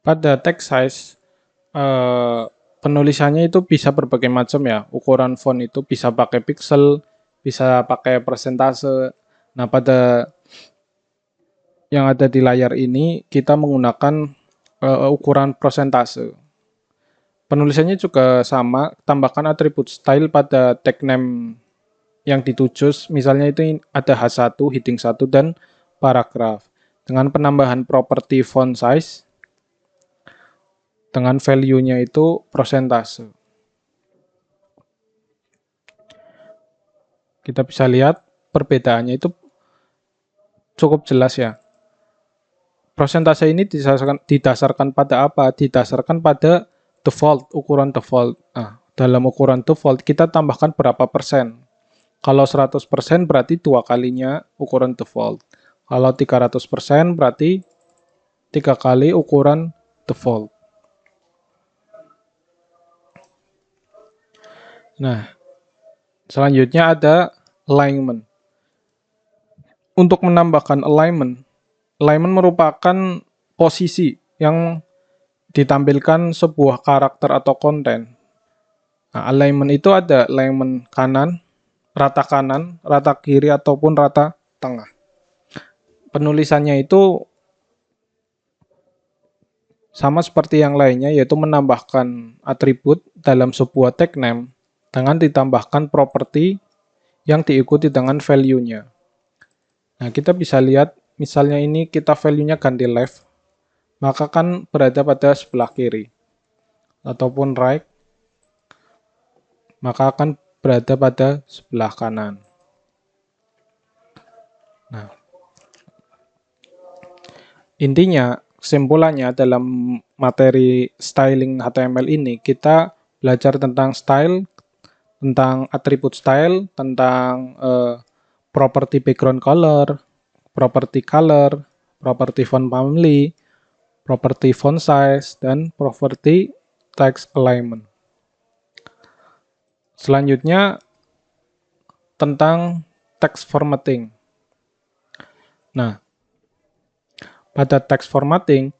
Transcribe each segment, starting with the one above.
Pada text size, eh, penulisannya itu bisa berbagai macam ya. Ukuran font itu bisa pakai pixel, bisa pakai persentase. Nah, pada yang ada di layar ini kita menggunakan ukuran persentase. Penulisannya juga sama, tambahkan atribut style pada tag name yang dituju, misalnya itu ada H1, heading 1, dan paragraf. Dengan penambahan properti font size, dengan value-nya itu persentase. Kita bisa lihat perbedaannya itu cukup jelas ya. Persentase ini didasarkan pada apa? Didasarkan pada default, ukuran default. Nah, dalam ukuran default kita tambahkan berapa persen. Kalau 100% berarti 2 kalinya ukuran default. Kalau 300% berarti 3 kali ukuran default. Nah, selanjutnya ada alignment. Untuk menambahkan alignment, alignment merupakan posisi yang ditampilkan sebuah karakter atau konten. Nah, alignment itu ada alignment kanan, rata kiri, ataupun rata tengah. Penulisannya itu sama seperti yang lainnya, yaitu menambahkan atribut dalam sebuah tag name dengan ditambahkan properti yang diikuti dengan value-nya. Nah, kita bisa lihat, misalnya ini kita value-nya ganti left, maka kan berada pada sebelah kiri. Ataupun right, maka akan berada pada sebelah kanan. Nah, intinya, kesimpulannya dalam materi styling HTML ini, kita belajar tentang style, tentang atribut style, tentang property background color, property color, property font family, property font size, dan property text alignment. Selanjutnya tentang text formatting. Nah, pada text formatting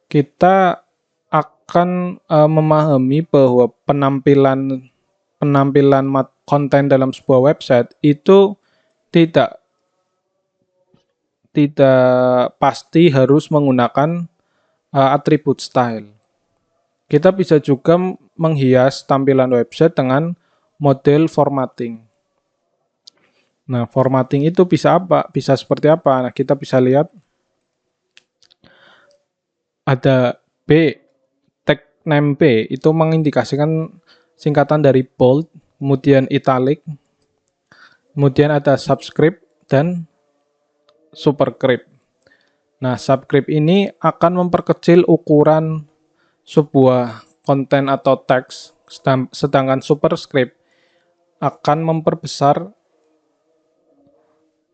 kita akan memahami bahwa penampilan konten dalam sebuah website itu tidak pasti harus menggunakan atribut style. Kita bisa juga menghias tampilan website dengan model formatting. Nah, formatting itu bisa apa? Bisa seperti apa? Nah, kita bisa lihat ada B, tag name B itu mengindikasikan singkatan dari bold, kemudian italic, kemudian ada subscript dan superscript. Nah, subscript ini akan memperkecil ukuran sebuah konten atau teks, sedangkan superscript akan memperbesar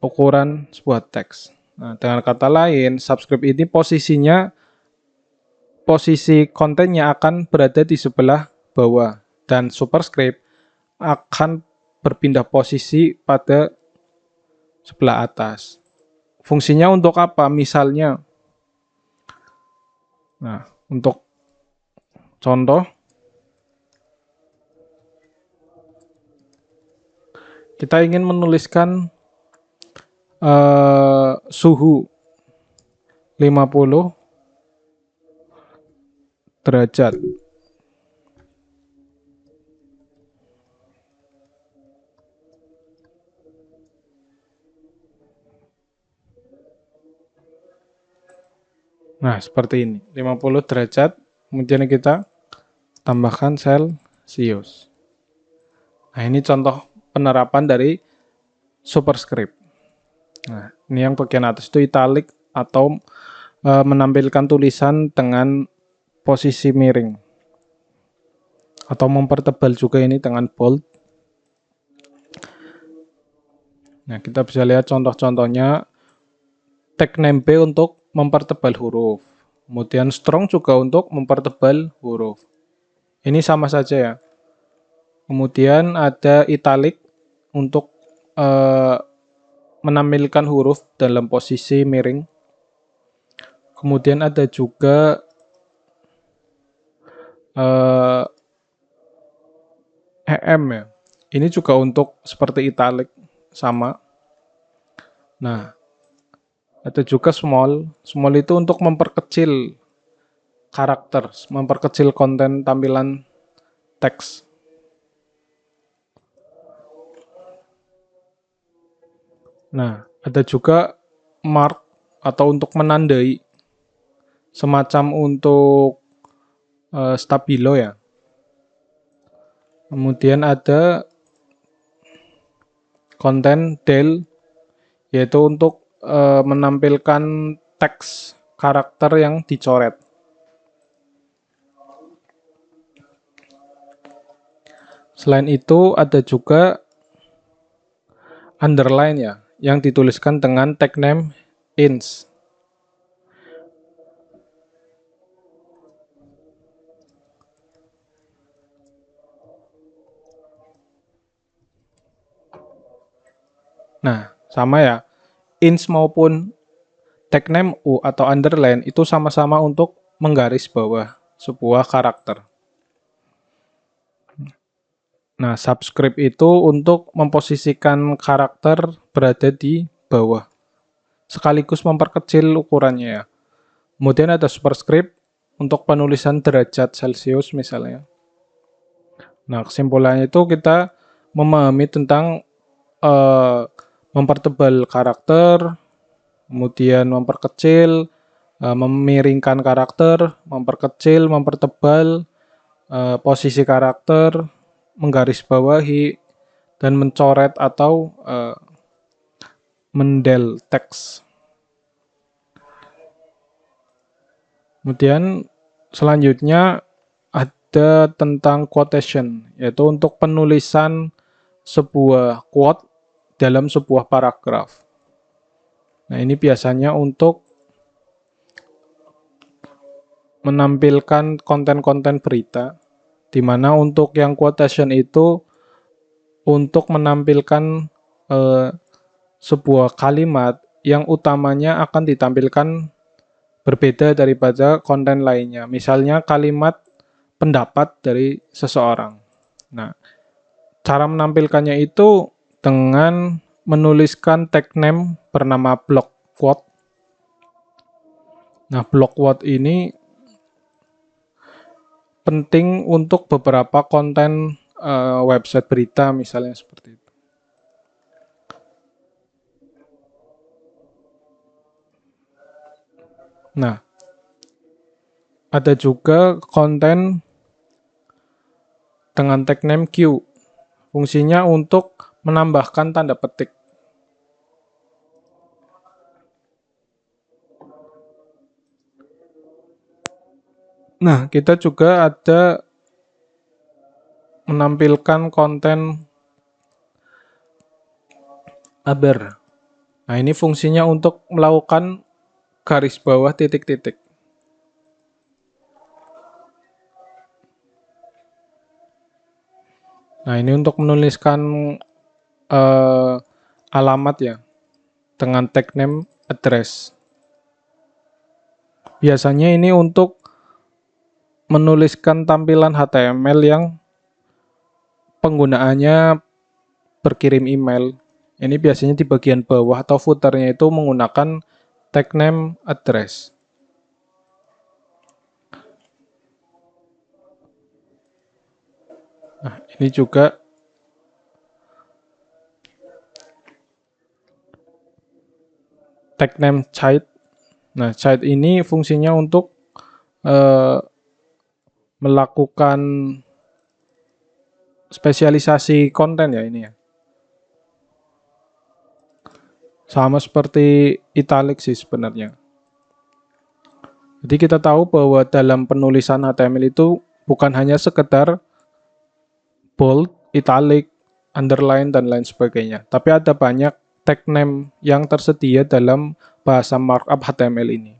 ukuran sebuah teks. Nah, dengan kata lain, subscript ini posisi kontennya akan berada di sebelah bawah, dan superscript akan berpindah posisi pada sebelah atas. Fungsinya untuk apa? Misalnya, nah, untuk contoh, kita ingin menuliskan suhu 50 derajat. Nah, seperti ini, 50 derajat, kemudian kita tambahkan Celsius. Nah, ini contoh penerapan dari superscript. Nah, ini yang bagian atas itu italic atau menampilkan tulisan dengan posisi miring. Atau mempertebal juga ini dengan bold. Nah, kita bisa lihat contoh-contohnya. Tag name B untuk mempertebal huruf. Kemudian strong juga untuk mempertebal huruf. Ini sama saja ya. Kemudian ada italic untuk menampilkan huruf dalam posisi miring. Kemudian ada juga eh, EM ya. Ini juga untuk seperti italic sama. Nah, ada juga small. Small itu untuk memperkecil karakter, memperkecil konten tampilan teks. Nah, ada juga mark atau untuk menandai, semacam untuk stabilo ya. Kemudian ada konten del, yaitu untuk menampilkan teks karakter yang dicoret. Selain itu ada juga underline ya, yang dituliskan dengan tag name ins. Nah, sama ya, ins maupun tag name u atau underline itu sama-sama untuk menggaris bawah sebuah karakter. Nah, subscript itu untuk memposisikan karakter berada di bawah, sekaligus memperkecil ukurannya ya. Kemudian ada superscript untuk penulisan derajat Celcius misalnya. Nah, kesimpulannya itu kita memahami tentang eh, mempertebal karakter, kemudian memperkecil, memiringkan karakter, memperkecil, mempertebal posisi karakter, menggarisbawahi, dan mencoret atau mendel teks. Kemudian selanjutnya ada tentang quotation, yaitu untuk penulisan sebuah quote dalam sebuah paragraf. Nah, ini biasanya untuk menampilkan konten-konten berita, di mana untuk yang quotation itu untuk menampilkan eh, sebuah kalimat yang utamanya akan ditampilkan berbeda daripada konten lainnya. Misalnya kalimat pendapat dari seseorang. Nah, cara menampilkannya itu dengan menuliskan tag name bernama block quote. Nah, block quote ini penting untuk beberapa konten website berita misalnya seperti itu. Nah, ada juga konten dengan tag name Q. Fungsinya untuk menambahkan tanda petik. Nah, kita juga ada menampilkan konten aber. Nah, ini fungsinya untuk melakukan garis bawah titik-titik. Nah, ini untuk menuliskan alamat ya, dengan tag name address. Biasanya ini untuk menuliskan tampilan HTML yang penggunaannya berkirim email. Ini biasanya di bagian bawah atau footernya itu menggunakan tag name address. Nah, ini juga tag name child. Nah, child ini fungsinya untuk melakukan spesialisasi konten ya ini ya. Sama seperti italic sih sebenarnya. Jadi kita tahu bahwa dalam penulisan HTML itu bukan hanya sekedar bold, italic, underline, dan lain sebagainya. Tapi ada banyak tag name yang tersedia dalam bahasa markup HTML ini.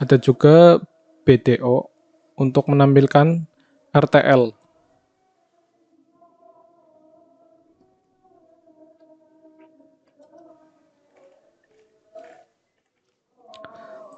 Ada juga BDO untuk menampilkan RTL.